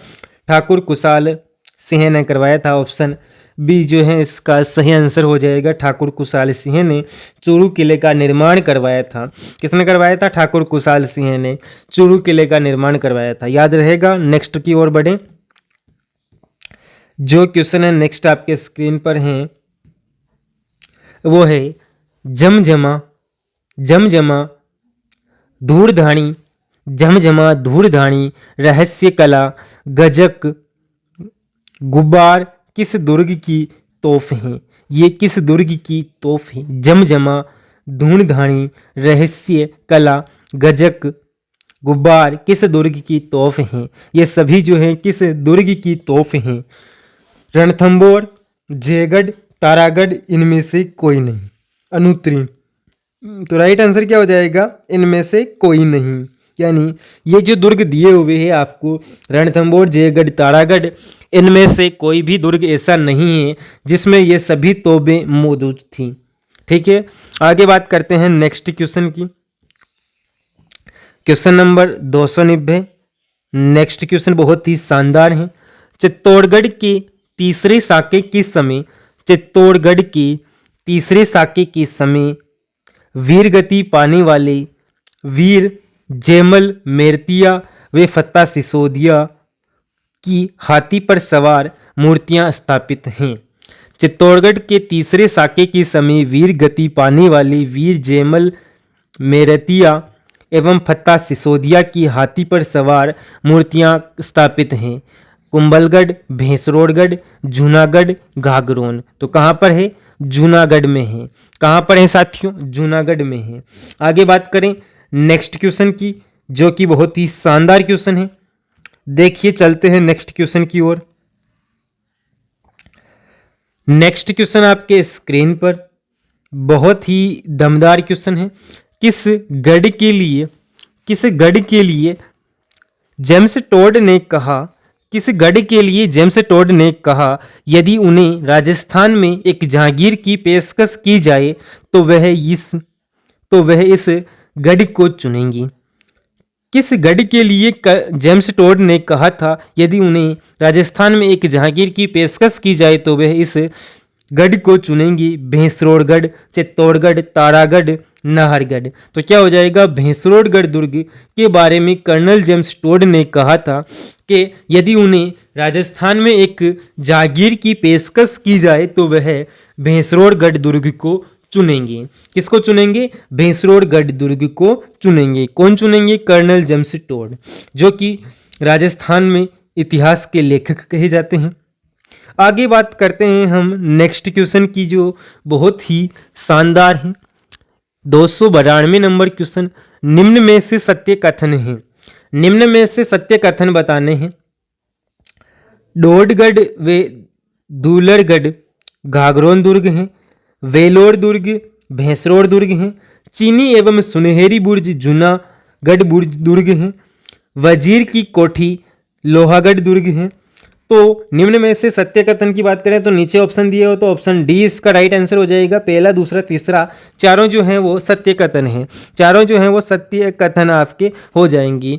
ठाकुर कुशाल सिंह ने करवाया था। ऑप्शन बी जो है इसका सही आंसर हो जाएगा। ठाकुर कुशाल सिंह ने चूरू किले का निर्माण करवाया था। किसने करवाया था? ठाकुर कुशाल सिंह ने चूरू किले का निर्माण करवाया था। याद रहेगा। नेक्स्ट की ओर बढ़ें। जो क्वेश्चन है नेक्स्ट आपके स्क्रीन पर हैं वो है जमजमा धूर्धाणी, जमजमा धूर्धाणी, रहस्य कला, गजक, गुब्बार किस दुर्ग की तोफ हैं? ये किस दुर्ग की तोफ है? जमजमा, धूर्धाणी, रहस्य कला, गजक, गुब्बार किस दुर्ग की तोफ हैं? ये सभी जो हैं किस दुर्ग की तोफ हैं? रणथंभौर, जयगढ़, तारागढ़, इनमें से कोई नहीं। अनुत्तीर्ण। तो राइट आंसर क्या हो जाएगा? इनमें से कोई नहीं। यानी ये जो दुर्ग दिए हुए हैं आपको, रणथंभौर, जयगढ़, तारागढ़, इनमें से कोई भी दुर्ग ऐसा नहीं है जिसमें ये सभी तोबें मौजूद थी। ठीक है, आगे बात करते हैं नेक्स्ट क्वेश्चन की। Question number 290। नेक्स्ट क्वेश्चन बहुत ही शानदार है। चित्तौड़गढ़ के तीसरे साके के समय, चित्तौड़गढ़ के तीसरे साके के समय वीरगति पाने वाले वीर जयमल मेरतिया व फत्ता सिसोदिया की हाथी पर सवार मूर्तियां स्थापित हैं। चित्तौड़गढ़ के तीसरे साके के समय वीर गति पाने वाले वीर जयमल मेरतिया एवं फत्ता सिसोदिया की हाथी पर सवार मूर्तियां स्थापित हैं। कुंभलगढ़, भैंसरोडगढ़, जूनागढ़, घाघरोन। तो कहाँ पर है? जूनागढ़ में है। कहाँ पर है साथियों? जूनागढ़ में है। आगे बात करें नेक्स्ट क्वेश्चन की, जो कि बहुत ही शानदार क्वेश्चन है। देखिए चलते हैं नेक्स्ट क्वेश्चन की ओर। नेक्स्ट क्वेश्चन आपके स्क्रीन पर बहुत ही दमदार क्वेश्चन है। किस गढ़ के लिए जेम्स टोड ने कहा, किस गढ़ के लिए जेम्स टोड ने कहा यदि उन्हें राजस्थान में एक जहांगीर की पेशकश की जाए तो वह इस गढ़ को चुनेंगी? किस गढ़ के लिए जेम्स टोड ने कहा था यदि उन्हें राजस्थान में एक जहांगीर की पेशकश की जाए तो वह इस गढ़ को चुनेंगी? भैंसरोड़गढ़, चित्तौड़गढ़, तारागढ़, नाहरगढ़। तो क्या हो जाएगा? भैंसरोड़गढ़ दुर्ग के बारे में कर्नल जेम्स टोड ने कहा था कि यदि उन्हें राजस्थान में एक जागीर की पेशकश की जाए तो वह भैंसरोड़गढ़ दुर्ग को चुनेंगे। किसको चुनेंगे? भैंसरोड़गढ़ दुर्ग को चुनेंगे। कौन चुनेंगे? कर्नल जेम्स टोड, जो कि राजस्थान में इतिहास के लेखक कहे जाते हैं। आगे बात करते हैं हम नेक्स्ट क्वेश्चन की, जो बहुत ही शानदार है। 292 नंबर क्वेश्चन, निम्न में से सत्य कथन है। निम्न में से सत्य कथन बताने हैं। डोडगढ़ व दूलरगढ़ घाघरोन दुर्ग हैं। वेलोर दुर्ग भैंसरोड़ दुर्ग हैं। चीनी एवं सुनहरी बुर्ज जूनागढ़ बुर्ज दुर्ग हैं। वजीर की कोठी लोहागढ़ दुर्ग हैं। तो निम्न में से सत्य कथन की बात करें तो नीचे ऑप्शन दिए हो तो ऑप्शन डी इसका राइट आंसर हो जाएगा। पहला, दूसरा, तीसरा, चारों जो हैं वो सत्य कथन हैं। चारों जो हैं वो सत्य कथन आपके हो जाएंगी।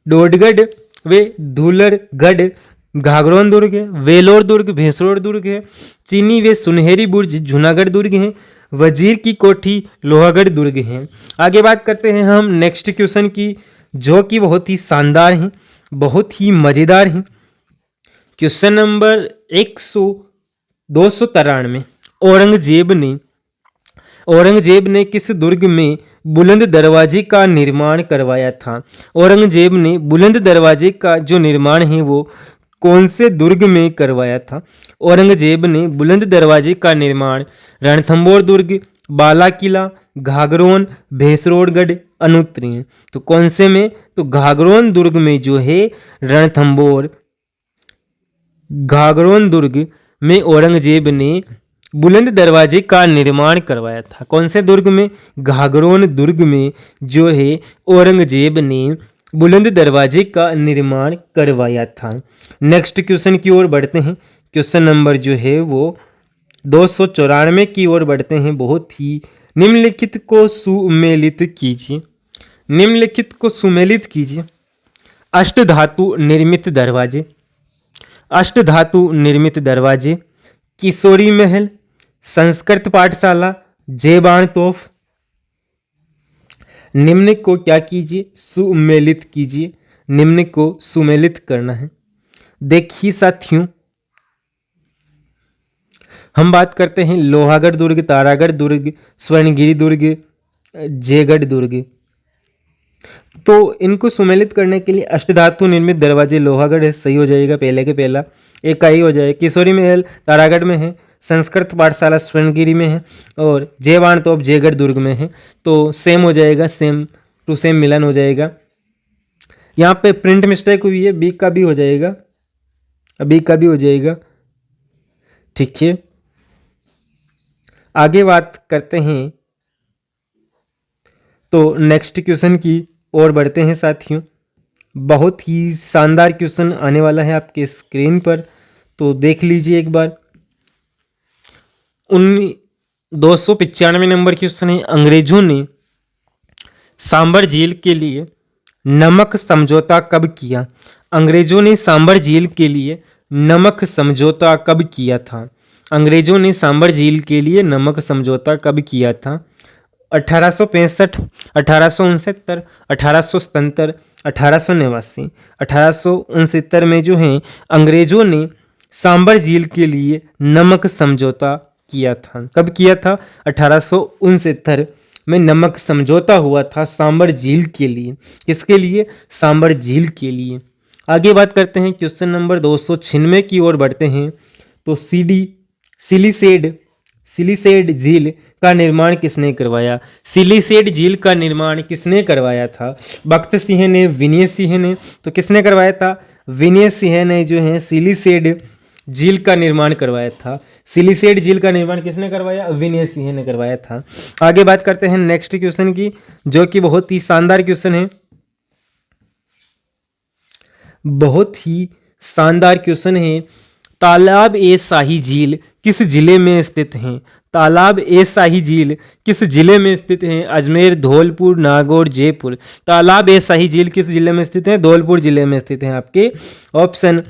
डोडगढ़ वे धूलरगढ़ घाघरोन दुर्ग है। वेलोर दुर्ग भैंसरोड़ दुर्ग है। चीनी वे सुनहरी बुर्ज जूनागढ़ दुर्ग है। वजीर की कोठी लोहागढ़ दुर्ग है। आगे बात करते हैं हम नेक्स्ट क्वेश्चन की, जो कि बहुत ही शानदार हैं, बहुत ही मज़ेदार हैं। क्वेश्चन नंबर 293, औरंगजेब ने किस दुर्ग में बुलंद दरवाजे का निर्माण करवाया था? औरंगजेब ने बुलंद दरवाजे का जो निर्माण है वो कौन से दुर्ग में करवाया था? औरंगजेब ने बुलंद दरवाजे का निर्माण रणथंभौर दुर्ग, बाला किला, घाघरोन, भैंसरोड़गढ़, अनुत्तरी। तो कौन से में? तो घाघरोन दुर्ग में जो है रणथंभौर घाघरोन दुर्ग में औरंगजेब ने बुलंद दरवाजे का निर्माण करवाया था। कौन से दुर्ग में? घाघरोन दुर्ग में जो है औरंगजेब ने बुलंद दरवाजे का निर्माण करवाया था। नेक्स्ट क्वेश्चन की ओर बढ़ते हैं। क्वेश्चन नंबर जो है वो 294 की ओर बढ़ते हैं। बहुत ही निम्नलिखित को सुमेलित कीजिए। निम्नलिखित को सुमेलित कीजिए। अष्टधातु निर्मित दरवाजे, अष्टधातु निर्मित दरवाजे, किशोरी महल, संस्कृत पाठशाला, जेबान तोफ। निम्न को क्या कीजिए? सुमेलित कीजिए। निम्न को सुमेलित करना है। देखिए साथियों, हम बात करते हैं लोहागढ़ दुर्ग, तारागढ़ दुर्ग, स्वर्णगिरी दुर्ग, जयगढ़ दुर्ग। तो इनको सुमेलित करने के लिए अष्टधातु निर्मित दरवाजे लोहागढ़ है, सही हो जाएगा। पहले के पहला एक का ही हो जाए। किशोरी महल तारागढ़ में है, संस्कृत पाठशाला स्वर्णगिरी में है और जयबान तोप जयगढ़ दुर्ग में है। तो सेम हो जाएगा, सेम टू सेम मिलन हो जाएगा। यहाँ पे प्रिंट मिस्टेक हुई है, बी का भी हो जाएगा, बी का भी हो जाएगा। ठीक है, आगे बात करते हैं तो नेक्स्ट क्वेश्चन की ओर बढ़ते हैं साथियों। बहुत ही शानदार क्वेश्चन आने वाला है आपके स्क्रीन पर, तो देख लीजिए एक बार। 295 नंबर क्वेश्चन है। अंग्रेजों ने सांबर झील के लिए नमक समझौता कब किया? अंग्रेजों ने सांबर झील के लिए नमक समझौता कब किया था? अंग्रेजों ने सांबर झील के लिए नमक समझौता कब किया था? 1865, 1869, 1877, 1889। 1869 में जो है अंग्रेजों ने सांबर झील के लिए नमक समझौता किया था। कब किया था? 1869 में नमक समझौता हुआ था सांबर झील के लिए। किसके लिए? सांबर झील के लिए। आगे बात करते हैं क्वेश्चन नंबर 296 की ओर बढ़ते हैं। तो सिलीसेड झील का निर्माण किसने करवाया? सिलीसेड झील का निर्माण किसने करवाया था? भक्त सिंह ने, विनय सिंह ने। तो किसने करवाया था? विनय सिंह ने जो है सिलीसेड झील का निर्माण करवाया था। सिलीसेड झील का निर्माण किसने करवाया? विनय सिंह ने करवाया था। आगे बात करते हैं नेक्स्ट क्वेश्चन की, जो कि बहुत ही शानदार क्वेश्चन है। बहुत ही शानदार क्वेश्चन है। तालाब ए शाही झील किस जिले में स्थित है? तालाब ए शाही झील किस जिले में स्थित है? अजमेर, धौलपुर, नागौर, जयपुर। तालाब ए शाही झील किस जिले में स्थित है? धौलपुर जिले में स्थित है। आपके ऑप्शन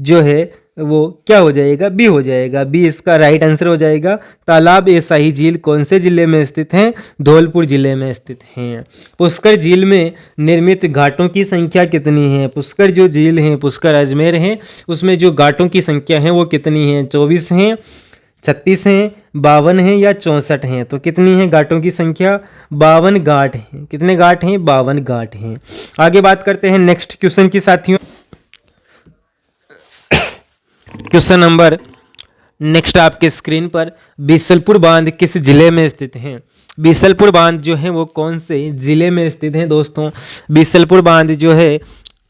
जो है वो क्या हो जाएगा? बी हो जाएगा। बी इसका राइट आंसर हो जाएगा। तालाब ए शाही झील कौन से जिले में स्थित है? धौलपुर जिले में स्थित है। पुष्कर झील में निर्मित घाटों की संख्या कितनी है? पुष्कर जो झील है, पुष्कर अजमेर है, उसमें जो घाटों की संख्या है वो कितनी है? 24 हैं, 36 हैं, 52 हैं या 64 हैं? तो कितनी है घाटों की संख्या? 52 घाट हैं। कितने घाट हैं? 52 घाट हैं। आगे बात करते हैं नेक्स्ट क्वेश्चन की साथियों। क्वेश्चन नंबर नेक्स्ट आपके स्क्रीन पर, बीसलपुर बांध किस जिले में स्थित है? बीसलपुर बांध जो है वो कौन से जिले में स्थित है दोस्तों? बीसलपुर बांध जो है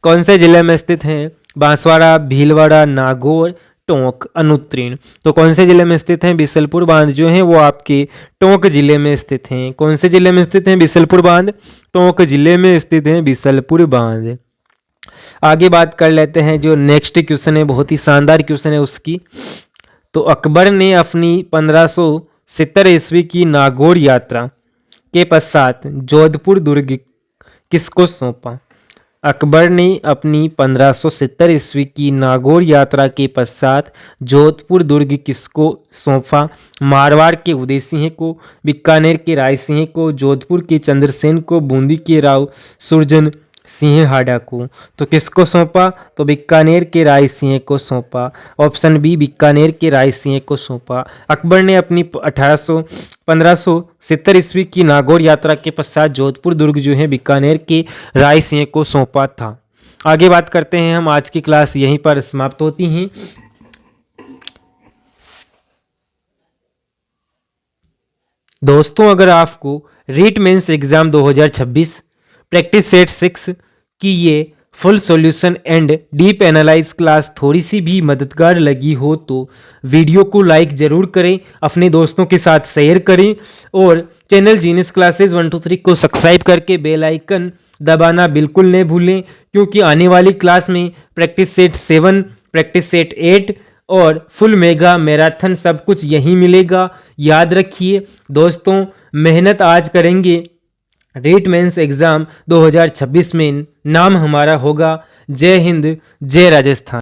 कौन से जिले में स्थित है? बांसवाड़ा, भीलवाड़ा, नागौर, टोंक, अनुत्तीर्ण। तो कौन से जिले में स्थित है? बीसलपुर बांध जो है वो आपके टोंक जिले में स्थित हैं। कौन से जिले में स्थित है बीसलपुर बांध? टोंक जिले में स्थित है बीसलपुर बांध। आगे बात कर लेते हैं जो नेक्स्ट क्वेश्चन है, बहुत ही शानदार क्वेश्चन है उसकी। तो अकबर ने अपनी 1570 ईस्वी की नागौर यात्रा के पश्चात जोधपुर दुर्ग किसको सौंपा? अकबर ने अपनी 1570 ईस्वी की नागौर यात्रा के पश्चात जोधपुर दुर्ग किसको सौंपा? मारवाड़ के उदय सिंह को, बीकानेर के राय सिंह को, जोधपुर के चंद्रसेन को, बूंदी के राव सुरजन सिंह हाडा को। तो किसको सौंपा? तो बीकानेर के राय सिंह को सौंपा। ऑप्शन बी, बीकानेर के राय सिंह को सौंपा। अकबर ने अपनी 1570 ईस्वी की नागौर यात्रा के पश्चात जोधपुर दुर्ग जो है बीकानेर के राय सिंह को सौंपा था। आगे बात करते हैं हम। आज की क्लास यहीं पर समाप्त होती है। दोस्तों, अगर आपको REET mains exam 2026 practice set 6 की ये full solution and deep analyse class थोड़ी सी भी मददगार लगी हो तो वीडियो को लाइक ज़रूर करें, अपने दोस्तों के साथ शेयर करें और चैनल जीनियस क्लासेस 1 2 3 को सब्सक्राइब करके बेल आइकन दबाना बिल्कुल नहीं भूलें, क्योंकि आने वाली क्लास में प्रैक्टिस सेट 7, प्रैक्टिस सेट 8 और फुल मेगा मैराथन सब कुछ यहीं मिलेगा। याद रखिए दोस्तों, मेहनत आज करेंगे, रीट मेंस एग्ज़ाम 2026 में नाम हमारा होगा। जय हिंद, जय राजस्थान।